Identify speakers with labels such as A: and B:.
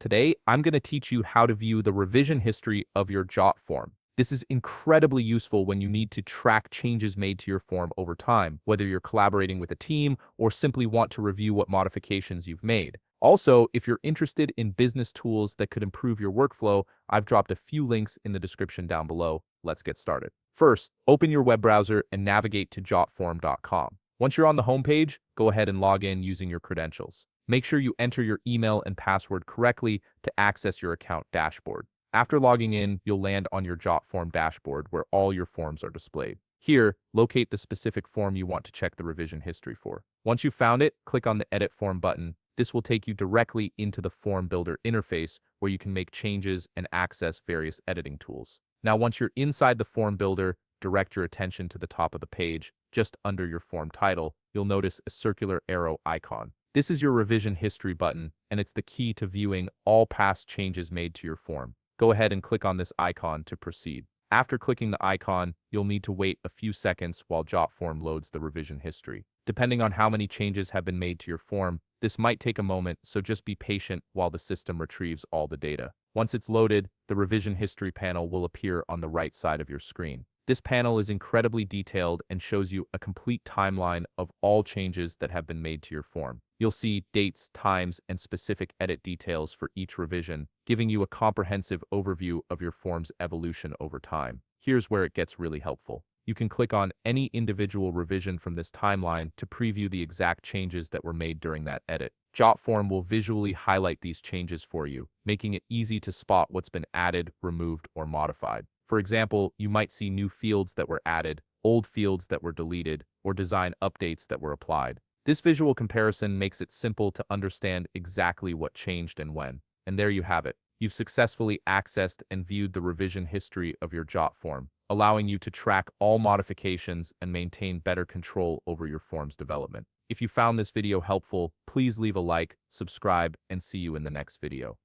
A: Today, I'm going to teach you how to view the revision history of your Jotform. This is incredibly useful when you need to track changes made to your form over time, whether you're collaborating with a team or simply want to review what modifications you've made. Also, if you're interested in business tools that could improve your workflow, I've dropped a few links in the description down below. Let's get started. First, open your web browser and navigate to jotform.com. Once you're on the homepage, go ahead and log in using your credentials. Make sure you enter your email and password correctly to access your account dashboard. After logging in, you'll land on your Jotform dashboard where all your forms are displayed. Here, locate the specific form you want to check the revision history for. Once you've found it, click on the Edit Form button. This will take you directly into the Form Builder interface where you can make changes and access various editing tools. Now, once you're inside the Form Builder, direct your attention to the top of the page. Just under your form title, you'll notice a circular arrow icon. This is your revision history button, and it's the key to viewing all past changes made to your form. Go ahead and click on this icon to proceed. After clicking the icon, you'll need to wait a few seconds while Jotform loads the revision history. Depending on how many changes have been made to your form, this might take a moment, so just be patient while the system retrieves all the data. Once it's loaded, the revision history panel will appear on the right side of your screen. This panel is incredibly detailed and shows you a complete timeline of all changes that have been made to your form. You'll see dates, times, and specific edit details for each revision, giving you a comprehensive overview of your form's evolution over time. Here's where it gets really helpful. You can click on any individual revision from this timeline to preview the exact changes that were made during that edit. Jotform will visually highlight these changes for you, making it easy to spot what's been added, removed, or modified. For example, you might see new fields that were added, old fields that were deleted, or design updates that were applied. This visual comparison makes it simple to understand exactly what changed and when. And there you have it. You've successfully accessed and viewed the revision history of your Jotform, allowing you to track all modifications and maintain better control over your form's development. If you found this video helpful, please leave a like, subscribe, and see you in the next video.